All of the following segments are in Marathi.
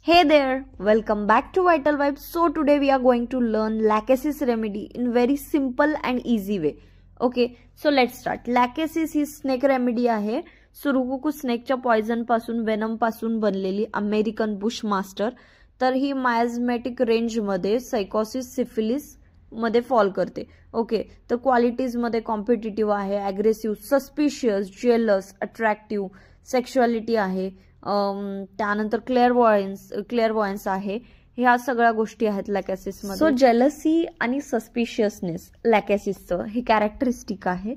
Hey there, welcome back to Vital Vibes. So today we are going to learn lachesis remedy in very simple and easy way. Okay, so let's start. Lachesis he snake remedy आहे. सुरुकुकू स्नेकच्या पॉइझन पासून वेनम पासून बनलेली अमेरिकन बुश मास्टर. तर ही मायझमॅटिक रेंज मध्ये सायकोसिस सिफिलिस मध्ये फॉल करते. ओके, तर क्वालिटीज मध्ये कॉम्पिटिटिव्ह आहे, aggressive, suspicious, jealous, attractive, sexuality आहे, त्यानंतर क्लिअरवॉयन्स आहे. ह्या सगळ्या गोष्टी आहेत लॅकॅसिस मध्ये. सो जेलसी आणि सस्पिशियसनेस लॅकॅसिसचं हे कॅरेक्टरिस्टिक आहे.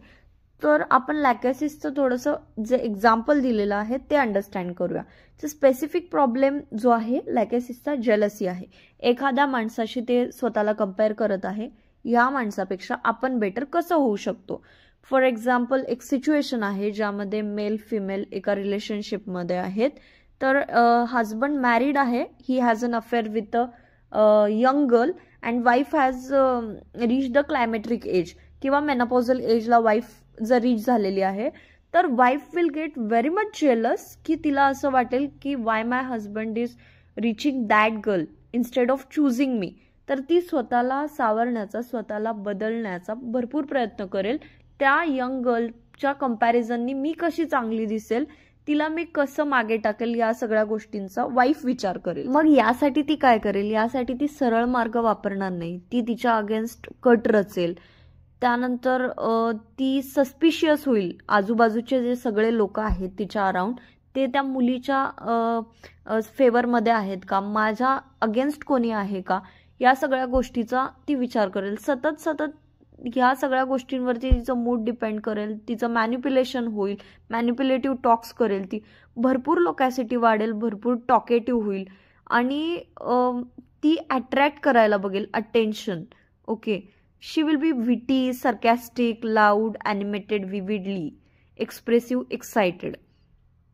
तर आपण लॅकॅसिसचं थोडंसं जे एक्झाम्पल दिलेलं आहे ते अंडरस्टँड करूया. तर स्पेसिफिक प्रॉब्लेम जो आहे लॅकॅसिसचा जेलसी आहे. एखाद्या माणसाशी ते स्वतःला कम्पेअर करत आहे, या माणसापेक्षा आपण बेटर कसं होऊ शकतो. फॉर एक्झाम्पल एक सिच्युएशन आहे ज्यामध्ये मेल फिमेल एका रिलेशनशिपमध्ये आहेत. तर हजबंड मॅरिड आहे, he has an affair with a young girl and wife has reach the climacteric age किंवा मेनोपॉझल एजला वाईफ जर रीच झालेली आहे. तर wife will get very much jealous की तिला असं वाटेल की why my husband is reaching that girl instead of choosing me. तर ती स्वतःला सावरण्याचा, स्वतःला बदलण्याचा भरपूर प्रयत्न करेल. त्या यंग गर्लच्या कंपॅरिझननी मी कशी चांगली दिसेल, तिला मी कसं मागे टाकेल, या सगळ्या गोष्टींचा वाईफ विचार करेल. मग यासाठी ती काय करेल, यासाठी ती सरळ मार्ग वापरणार नाही, ती तिच्या अगेन्स्ट कट रचेल. त्यानंतर ती सस्पिशियस होईल. आजूबाजूचे जे सगळे लोक आहेत तिच्या अराउंड, ते त्या मुलीच्या फेवरमध्ये आहेत का, माझ्या अगेन्स्ट कोणी आहे का, या सगळ्या गोष्टीचा ती विचार करेल. सतत ह्या सगळ्या गोष्टींवरती तिचं मूड डिपेंड करेल, तिचं मॅनिप्युलेशन होईल, मॅनिप्युलेटिव्ह टॉक्स करेल, ती भरपूर लोकॅसिटी वाढेल, भरपूर टॉकेटिव्ह होईल आणि ती अट्रॅक्ट करायला बघेल attention. Okay, she will be विटी, sarcastic, loud, animated, vividly expressive, excited.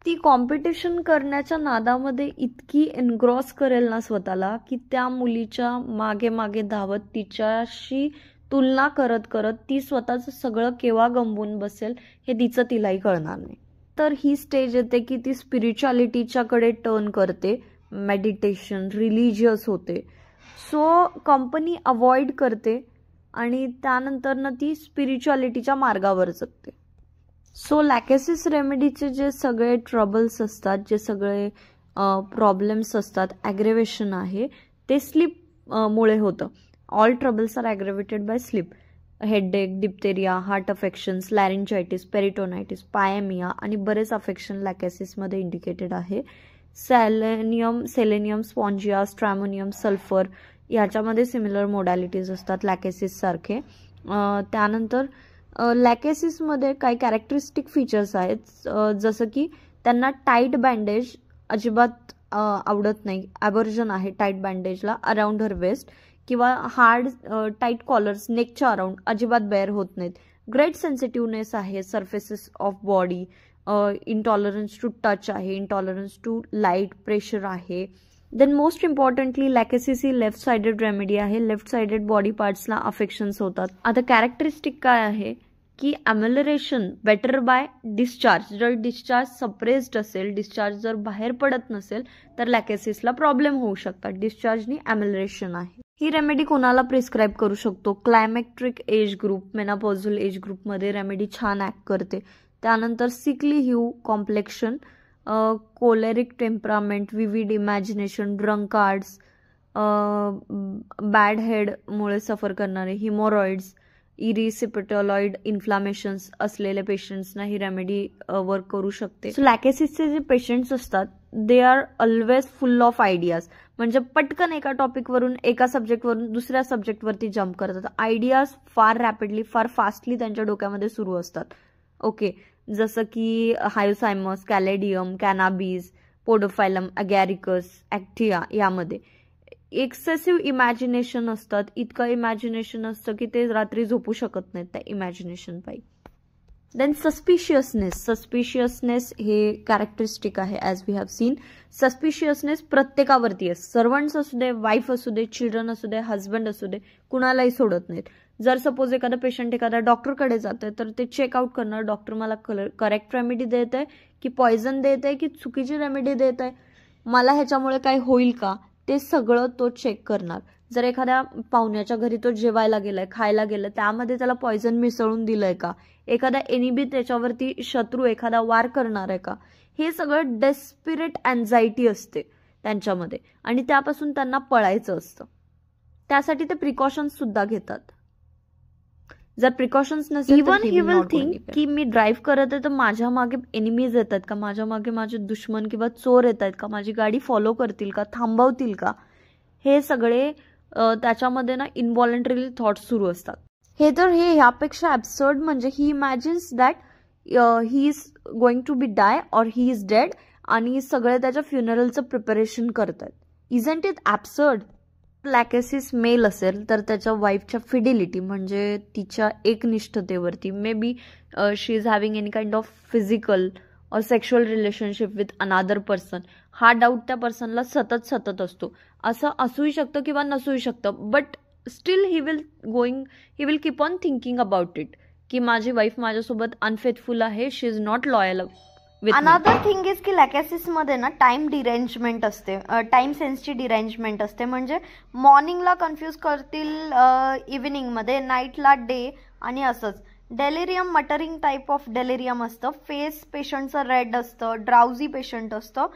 ती कॉम्पिटिशन करण्याच्या नादामध्ये इतकी एनग्रॉस करेल ना स्वतःला की त्या मुलीच्या मागे मागे धावत तिच्याशी तुलना करत करत ती स्वतःचं सगळं केव्हा गमवून बसेल हे तिलाही कळणार नाही. तर ही स्टेज येते की ती स्पिरिच्युअलिटीच्याकडे टर्न करते, मेडिटेशन, रिलिजियस होते. सो कंपनी अवॉइड करते आणि त्यानंतर ती स्पिरिच्युअलिटीच्या मार्गावर जगते. सो लॅकॅसिस रेमेडीचे जे सगळे ट्रबल्स असतात, जे सगळे प्रॉब्लेम्स असतात, ॲग्रेवेशन आहे, ते स्लीप मुळे होतं. All troubles are aggravated by sleep. Headache, diphtheria, heart affections, laryngitis, peritonitis, pyaemia आणि बरेच अफेक्शन लॅकॅसिसमध्ये इंडिकेटेड आहे. सेलेनियम, स्पॉन्जिया, स्ट्रॅमोनियम, सल्फर याच्यामध्ये सिमिलर मोडॅलिटीज असतात लॅकॅसिस सारखे. त्यानंतर लॅकॅसिसमध्ये काही कॅरेक्टरिस्टिक फीचर्स आहेत, जसं की त्यांना टाईट बँडेज अजिबात आवडत नाही, ॲबर्जन आहे टाईट बँडेजला अराउंड हर वेस्ट, किंवा हार्ड टाईट कॉलर्स नेकच्या अराउंड अजिबात बेअर होत नाहीत. ग्रेट सेन्सिटिव्हनेस आहे surfaces of body, intolerance to touch आहे, इंटॉलरन्स टू लाईट, प्रेशर आहे. देन मोस्ट इम्पॉर्टंटली लॅकॅसिस ही लेफ्ट साइडेड रेमेडी आहे. लेफ्ट साइडेड बॉडी पार्ट्सला अफेक्शन्स होतात. आता कॅरेक्टरिस्टिक काय आहे की अमेलरेशन बेटर बाय डिस्चार्ज. जर डिस्चार्ज सप्रेस्ड असेल, डिस्चार्ज जर बाहेर पडत नसेल तर लॅकॅसिसला प्रॉब्लेम होऊ शकतात. डिस्चार्जनी अमेलरेशन आहे. ही रेमेडी कोणाला प्रिस्क्राईब करू शकतो, climacteric age group, menopausal age ग्रुपमध्ये रेमेडी छान ॲक्ट करते. त्यानंतर sickly hue complexion, choleric temperament, vivid imagination, drunkards, bad हेडमुळे सफर करणारे, हिमोरॉइड्स, इरिसिपेटॉलॉइड इन्फ्लामेशन्स असलेले पेशंट्सना ही रेमेडी वर्क करू शकते. सो लॅकॅसिसचे जे पेशंट्स असतात they are always full of ideas. म्हणजे पटकन एका टॉपिकवरून, एका सब्जेक्टवरून दुसऱ्या सब्जेक्टवरती जम्प करतात. आयडियाज फार रॅपिडली, फार फास्टली त्यांच्या डोक्यामध्ये सुरू असतात. ओके, जसं की हायोसायमस, कॅलेडियम, कॅनाबीज, पोडोफायलम, अगॅरिकस, ॲक्टिया यामध्ये एक्सेसिव्ह इमॅजिनेशन असतात. इतकं इमॅजिनेशन असतं की ते रात्री झोपू शकत नाहीत त्या इमॅजिनेशन पायी. देन सस्पिशियसनेस हे कॅरेक्टरिस्टिक आहे. As we have seen, suspiciousness प्रत्येकावरती आहे. सर्वंट्स असू दे, वाईफ असू दे, चिल्ड्रन असू दे, हजबंड असू दे, कुणालाही सोडत नाहीत. जर सपोज एखादा पेशंट एखाद्या डॉक्टरकडे जातोय तर ते चेकआउट करणार, डॉक्टर मला करेक्ट रेमेडी देत आहे की पॉइझन देत आहे की चुकीची रेमेडी देत आहे. मला ह्याच्यामुळे काय होईल का, ते सगळं तो चेक करणार. जर एखाद्या पाहुण्याच्या घरी तो जेवायला गेलाय, खायला गेलं, त्यामध्ये त्याला पॉयझन मिसळून दिलंय का, एखादा एनिबी त्याच्यावरती शत्रू एखादा वार करणार आहे का, हे सगळं डेस्पिरेट अँझायटी असते त्यांच्यामध्ये आणि त्यापासून त्यांना पळायचं असतं. त्यासाठी ते प्रिकॉशन्स सुद्धा घेतात. जर प्रिकॉशन्स नसेल इवन ही विल थिंक की मी ड्राईव्ह करत आहे तर माझ्या मागे एनिमीज येतात का, माझ्या मागे माझे दुश्मन किंवा चोर येत आहेत का, माझी गाडी फॉलो करतील का, थांबवतील का, हे सगळे त्याच्यामध्ये ना इनव्हॉलंटरीली थॉट्स सुरू असतात. हे ह्यापेक्षा ॲब्सर्ड म्हणजे he imagines that he is going to be die or he is dead आणि सगळे त्याच्या फ्युनरलचं प्रिपरेशन करतात. Isn't it absurd? Lachesis male असेल तर त्याच्या वाईफच्या फिडिलिटी म्हणजे तिच्या एकनिष्ठतेवरती may be she is having any kind of physical और sexual relationship with another person, हा डाऊट त्या पर्सनला सतत असतो. असं असूही शकतं किंवा नसूही शकतं, but still he will keep on thinking about it की माझी वाईफ माझ्यासोबत अनफेथफुल आहे, she is not loyal. Another thing is की लॅकेसिसमध्ये ना टाइम डिरेंजमेंट असते, टाइम सेन्सची डिरेंजमेंट असते. म्हणजे मॉर्निंगला कन्फ्यूज करतील इव्हिनिंगमध्ये, नाईटला डे आणि असंच. Delirium muttering type of delirium असतं. फेस पेशंटचं रेड असतं, ड्राउझी पेशंट असतं,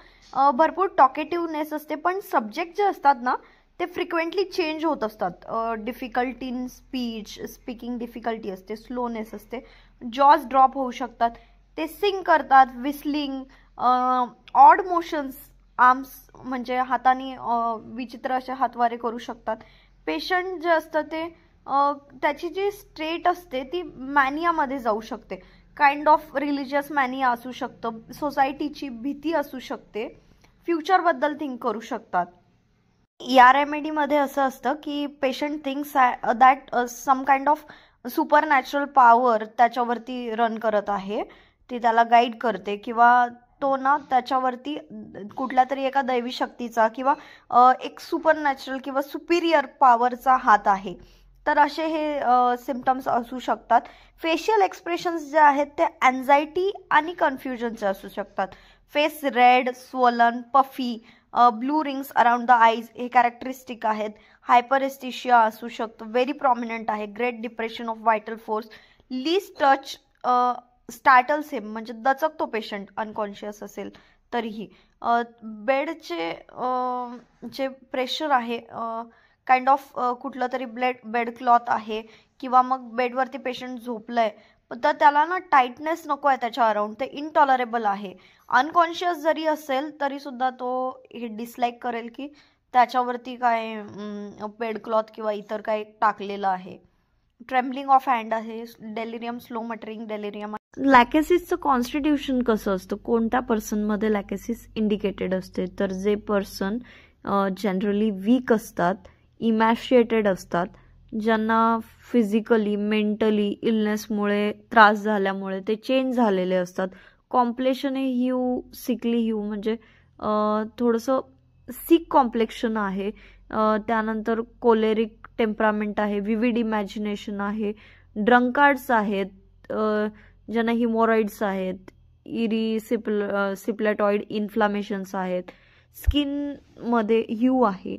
भरपूर टॉकेटिव्हनेस असते. पण सब्जेक्ट जे असतात ना ते फ्रिक्वेंटली चेंज होत असतात. Difficulty in speech, speaking difficulty असते, स्लोनेस असते, जॉज ड्रॉप होऊ शकतात. ते सिंग करतात, विस्लिंग, ऑड मोशन्स, आर्म्स म्हणजे हाताने विचित्र असे हातवारे करू शकतात. पेशंट जे असतं ते त्याची जी स्टेट असते ती मॅनियामध्ये जाऊ शकते. काइंड ऑफ रिलिजियस मॅनिया असू शकतं, सोसायटीची भीती असू शकते, फ्युचरबद्दल थिंक करू शकतात. या रेमेडीमध्ये असं असतं की patient thinks that some kind of supernatural power त्याच्यावरती रन करत आहे, ती त्याला गाईड करते किंवा तो ना त्याच्यावरती कुठल्या तरी एका दैवी शक्तीचा किंवा एक सुपर नॅचरल किंवा सुपिरियर पॉवरचा हात आहे. तर असे हे सिम्पटम्स असू शकतात. फेशियल एक्सप्रेशन्स जे आहेत ते अँझायटी आणि कन्फ्युजनचे असू शकतात. Face red, swollen, puffy, blue rings around the eyes हे कॅरेक्टरिस्टिक आहेत. हायपरेस्टिशिया असू शकतो, व्हेरी प्रॉमिनंट आहे. Great depression of vital force, least touch, startles him म्हणजे दचकतो पेशंट अनकॉन्शियस असेल तरीही. बेडचे जे प्रेशर आहे, काइंड ऑफ कुठलं तरी बेड क्लॉथ आहे किंवा मग बेडवरती पेशंट झोपलंय तर त्याला ना टाईटनेस नको आहे त्याच्या अराउंड, ते इनटॉलरेबल आहे. अनकॉन्शियस जरी असेल तरी सुद्धा तो हे डिसलाईक करेल की त्याच्यावरती काय बेड क्लॉथ किंवा इतर काय टाकलेलं आहे. ट्रेम्बलिंग ऑफ हँड आहे. Delirium, slow muttering delirium. लॅकेसिसचं कॉन्स्टिट्यूशन कसं असतं, कोणत्या पर्सनमध्ये लॅकेसिस इंडिकेटेड असते, तर जे पर्सन जनरली वीक असतात, इमॅशिएटेड असतात, ज्यांना फिजिकली मेंटली इलनेसमुळे त्रास झाल्यामुळे ते चेंज झालेले असतात. कॉम्प्लेक्शन ह्यू, सिकली ह्यू म्हणजे थोडंसं सिक कॉम्प्लेक्शन आहे. त्यानंतर कोलेरिक टेम्परामेंट आहे, विविड इमॅजिनेशन आहे, ड्रंकार्ड्स आहेत, ज्यांना हिमोरॉइड्स आहेत, सिप्लेटॉइड इन्फ्लामेशन्स आहेत, स्किनमध्ये ह्यू आहे.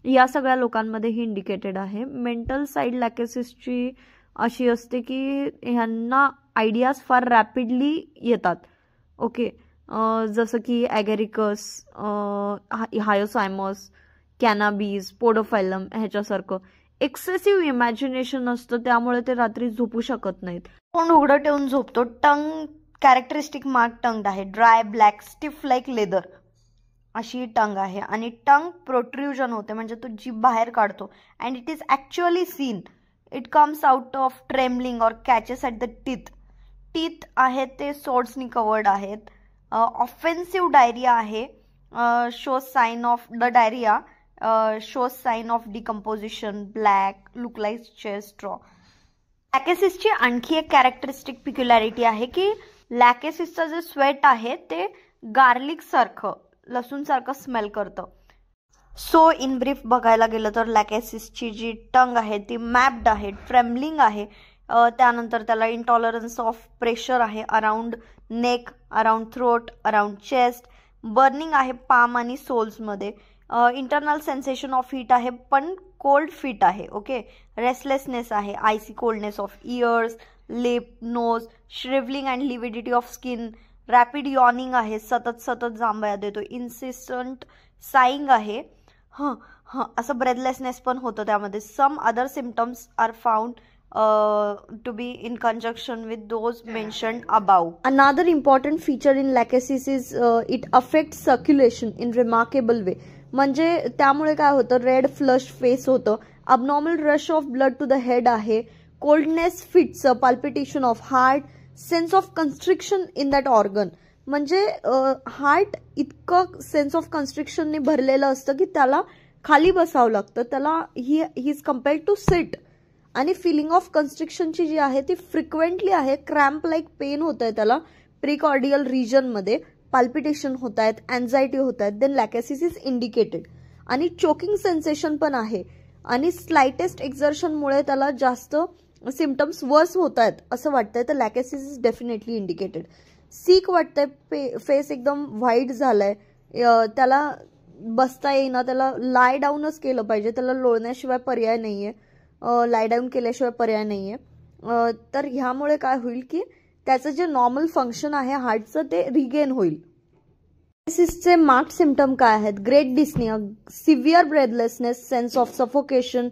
या सगळ्या लोकांमध्ये ही इंडिकेटेड आहे. मेंटल साईड लॅकेसिसची अशी असते की ह्यांना आयडियाज फार रॅपिडली येतात. ओके, जसं की ॲगॅरिकस, हायोसायमस, कॅनाबीज, पोडोफायलम ह्याच्यासारखं. एक्सेसिव्ह इमॅजिनेशन असतं त्यामुळे ते रात्री झोपू शकत नाहीत. तोंड उघडं ठेवून झोपतो. टंग कॅरेक्टरिस्टिक मार्क टंग आहे, dry, black, stiff like leather अशी टंग आहे. आणि टंग प्रोट्रुजन होते म्हणजे तो जीभ बाहेर काढतो. And it is actually seen. It comes out of trembling और catches at the teeth. Teeth आहेत ते सोड्सनी कवर्ड आहेत. ऑफेन्सिव्ह डायरिया आहे. Shows sign of the diarrhoea shows sign of decomposition, black, look like chest straw. लॅकेसिसची आणखी एक कॅरेक्टरिस्टिक पिक्युलॅरिटी आहे की लॅकेसिसचं जे स्वेट आहे ते गार्लिक सारखं, लसूण सारखं स्मेल करतं. सो इन ब्रीफ बघायला गेलं तर लॅकेसिसची जी टंग आहे ती मॅप्ड आहे, ट्रेम्बलिंग आहे. त्यानंतर त्याला इंटॉलरन्स ऑफ प्रेशर आहे around neck, around throat, around chest. Burning आहे पाम आणि सोल्समध्ये, इंटरनल सेन्सेशन ऑफ हीट आहे पण कोल्ड फीट आहे. ओके, रेस्टलेसनेस आहे, icy coldness of ears, lip, nose, shrivelling and lividity of skin, rapid yawning आहे, सतत सतत जांभया देतो, इन्सिस्टंट साईंग आहे, असं ब्रेथलेसनेस पण होतं त्यामध्ये. Some other symptoms are found to be in conjunction with those mentioned above. Another important feature in lachesis is it affects circulation in remarkable way. म्हणजे त्यामुळे काय होतं, रेड फ्लश फेस होतं, abnormal rush of blood to the head आहे, coldness fits, palpitation of heart, sense of constriction in that organ. म्हणजे हार्ट इतकं सेन्स ऑफ कन्स्ट्रिक्शनने भरलेलं असतं की त्याला खाली बसावं लागतं, त्याला he is compared to sit. आणि फिलिंग ऑफ कन्स्ट्रिक्शनची जी आहे ती फ्रिक्वेंटली आहे, क्रॅम्प लाईक पेन होत आहे त्याला प्रिकॉर्डियल रिजनमध्ये, पाल्पिटेशन होत आहेत, अँझायटी होत आहेत, देन लॅकेसिस इज इंडिकेटेड. आणि चोकिंग सेन्सेशन पण आहे आणि स्लाइटेस्ट एक्झर्शनमुळे त्याला जास्त सिम्पटम्स वर्स होत आहेत असं वाटतंय, तर lachesis is definitely indicated. Sick वाटतंय, फेस एकदम व्हाईट झालाय, त्याला बसता येईना, त्याला लाय डाऊनच केलं पाहिजे, त्याला लोळण्याशिवाय पर्याय नाहीये, लाय डाऊन केल्याशिवाय पर्याय नाहीये. तर ह्यामुळे काय होईल की त्याचं जे नॉर्मल फंक्शन आहे हार्टचं ते रिगेन होईल. लॅकेसिसचे मार्क्ड सिम्पटम काय आहेत, great dyspnoea, severe breathlessness, sense of suffocation,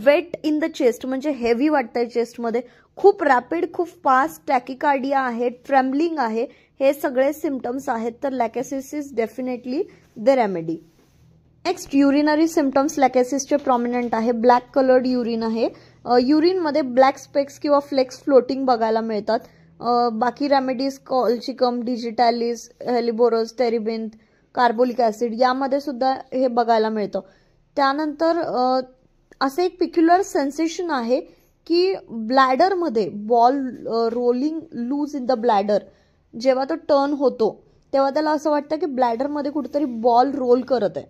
weight in the chest म्हणजे हेवी वाटतंय चेस्टमध्ये, खूप रॅपिड खूप फास्ट टॅकिकार्डिया आहे, ट्रेम्बलिंग आहे, हे सगळे सिम्पटम्स आहेत. तर lachesis is definitely the remedy. Next urinary symptoms लॅकेसिसचे प्रॉमिनंट आहे, ब्लॅक कलर्ड युरिन आहे, युरिनमध्ये ब्लॅक स्पेक्स किंवा फ्लेक्स फ्लोटिंग बघायला मिळतात. बाकी remedies colchicum, digitalis, helleborus, terebinth, carbolic acid यामध्ये सुद्धा हे बघायला मिळतं. त्यानंतर असं एक पिक्युलर सेन्सेशन आहे की ब्लॅडरमध्ये ball rolling loose in the bladder, जेव्हा तो टर्न होतो तेव्हा त्याला असं वाटतं की ब्लॅडरमध्ये कुठेतरी बॉल रोल करत आहे.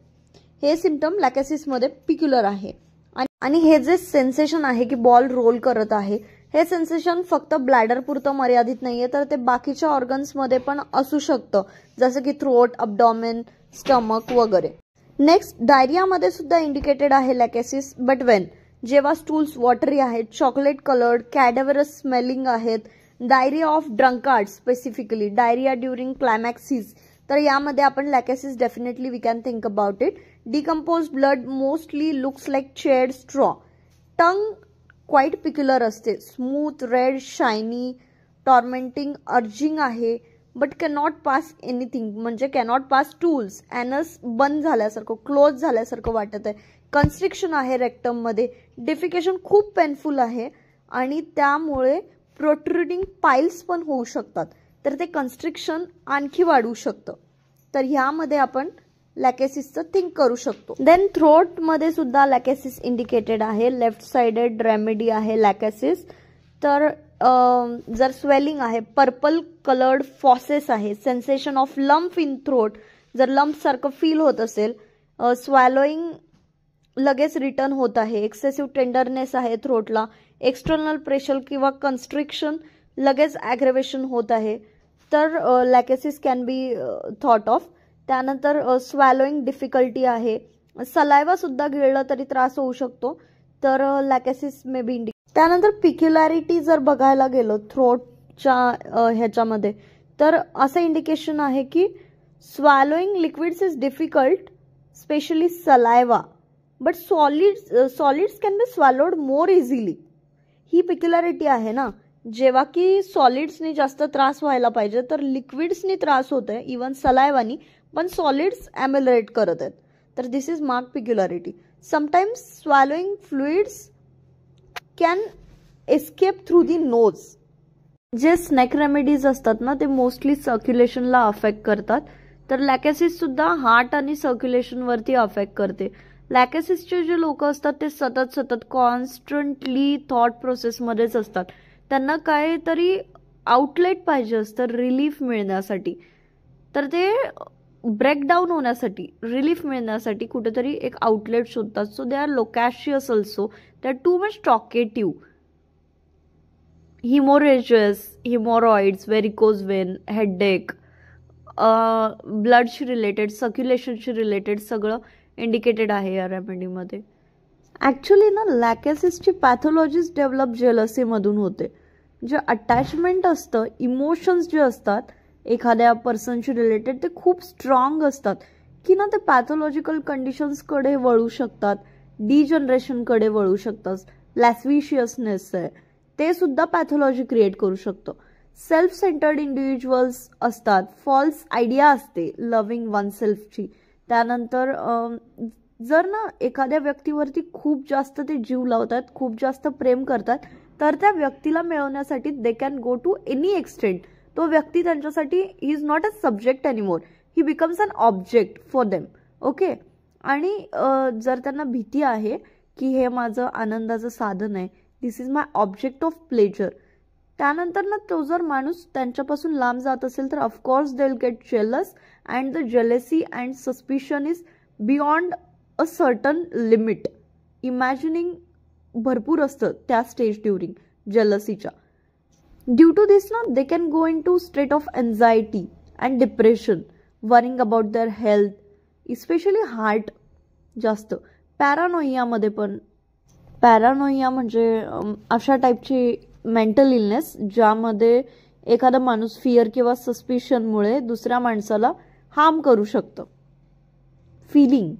हे सिम्पटम लॅकेसिसमध्ये पिक्युलर आहे. आणि हे जे सेन्सेशन आहे की बॉल रोल करत आहे, हे सेन्सेशन फक्त ब्लॅडर पुरतं मर्यादित नाहीये, तर ते बाकीच्या ऑर्गन्समध्ये पण असू शकतं, जसं की थ्रोट, अबडॉमेन, स्टमक वगैरे. नेक्स्ट डायरियामध्ये सुद्धा इंडिकेटेड आहे लॅकेसिस, बट वेन, जेव्हा स्टूल्स वॉटरी आहेत, चॉकलेट कलर्ड, कॅडेवरस स्मेलिंग आहेत, diarrhoea of drunkard specifically, diarrhoea during climaxis, तर यामध्ये आपण lachesis definitely we can think about it. Decompose blood mostly looks like chad straw, tongue quite peculiar असते, smooth, red, shiny, tormenting, urging आहे, बट कॅनॉट पास एनिथिंग म्हणजे कॅनॉट पास टूल्स, ॲनस बंद झाल्यासारखं, क्लोज झाल्यासारखं वाटत आहे, कन्स्ट्रिक्शन आहे रेक्टममध्ये, डिफिकेशन खूप पेनफुल आहे आणि त्यामुळे प्रोट्रुडिंग पाईल्स पण होऊ शकतात, तर ते कन्स्ट्रिक्शन आणखी वाढू शकतं. तर ह्यामध्ये आपण लॅकेसिसचं थिंक करू शकतो. देन थ्रोटमध्ये सुद्धा लॅकेसिस इंडिकेटेड आहे, लेफ्ट साइडेड रेमेडी आहे लॅकेसिस. तर जर स्वेलिंग आहे, पर्पल कलर्ड फॉसेस आहे, sensation of lump in throat, जर लंप सारखं फील होत असेल, स्वॅलोईंग लगेच रिटर्न होत आहे, एक्सेसिव्ह टेंडरनेस आहे थ्रोटला, एक्सटर्नल प्रेशर किंवा कन्स्ट्रिक्शन लगेच ॲग्रेवेशन होत आहे, तर लॅकेसिस कॅन बी थॉट ऑफ. त्यानंतर स्वॅलोईंग डिफिकल्टी आहे, सलायवा सुद्धा गिळलं तरी त्रास होऊ शकतो, तर लॅकेसिस मे बी इंडिकेट. त्यानंतर पिक्युलॅरिटी जर बघायला गेलो थ्रोटच्या ह्याच्यामध्ये, तर असं इंडिकेशन आहे की swallowing liquids is difficult, especially saliva, but solids can be swallowed more easily. ही पिक्युलॅरिटी आहे ना, जेव्हा की सॉलिड्सनी जास्त त्रास व्हायला पाहिजे, तर लिक्विड्सनी त्रास होत आहे, इवन सलायवानी, पण सॉलिड्स ॲमेलरेट करत आहेत, तर this is mark peculiarity. Sometimes swallowing fluids can escape through the nose. जे स्नॅक रेमेडीज असतात ना, ते मोस्टली सर्क्युलेशनला अफेक्ट करतात, तर लॅकेसिस सुद्धा हार्ट आणि सर्क्युलेशनवरती अफेक्ट करते. लॅकेसिसचे जे लोक असतात ते सतत कॉन्स्टंटली थॉट प्रोसेसमध्येच असतात, त्यांना काहीतरी आउटलेट पाहिजे असतं रिलीफ मिळण्यासाठी, तर ते ब्रेकडाऊन होण्यासाठी, रिलीफ मिळण्यासाठी कुठेतरी एक आउटलेट शोधतात. So they are loquacious also, they are too much talkative. Haemorrhagic, haemorrhoids, varicose vein, headache, ब्लडशी रिलेटेड, सर्क्युलेशनशी रिलेटेड सगळं इंडिकेटेड आहे या रेमेडीमध्ये. ॲक्च्युली ना लॅकेसिसची पॅथॉलॉजीज डेव्हलप जेलसीमधून होते. जे अटॅचमेंट असतं, इमोशन्स जे असतात एखाद्या पर्सनशी रिलेटेड ते खूप स्ट्रॉंग असतात की ना ते पॅथॉलॉजिकल कंडिशन्सकडे वळू शकतात, डिजनरेशनकडे वळू शकतात. लॅस्विशियसनेस आहे ते सुद्धा पॅथॉलॉजी क्रिएट करू शकतो. सेल्फ सेंटर्ड इंडिव्हिज्युअल्स असतात, फॉल्स आयडिया असते लव्हिंग वन सेल्फची. त्यानंतर जर ना एखाद्या व्यक्तीवरती खूप जास्त ते जीव लावतात, खूप जास्त प्रेम करतात, तर त्या व्यक्तीला मिळवण्यासाठी they can go to any extent. तो व्यक्ती त्यांच्यासाठी he is not a subject anymore, he becomes an object for them. Okay. आणि जर त्यांना भीती आहे की हे माझं आनंदाचं साधन आहे, this is my object of pleasure, त्यानंतर ना तो जर माणूस त्यांच्यापासून लांब जात असेल तर of course they will get jealous and the jealousy and suspicion is beyond a certain limit. Imagining भरपूर असतं त्या स्टेज ड्युरिंग जेलसीच्या. ड्यू टू दिस ना they can go in to state of anxiety and depression, worrying about their health, especially heart जास्त. पॅरानोइयामध्ये पण, पॅरानोइया म्हणजे अशा टाईपची मेंटल इलनेस ज्यामध्ये एखादा माणूस फिअर किंवा सस्पिशनमुळे दुसऱ्या माणसाला हार्म करू शकतो. फिलिंग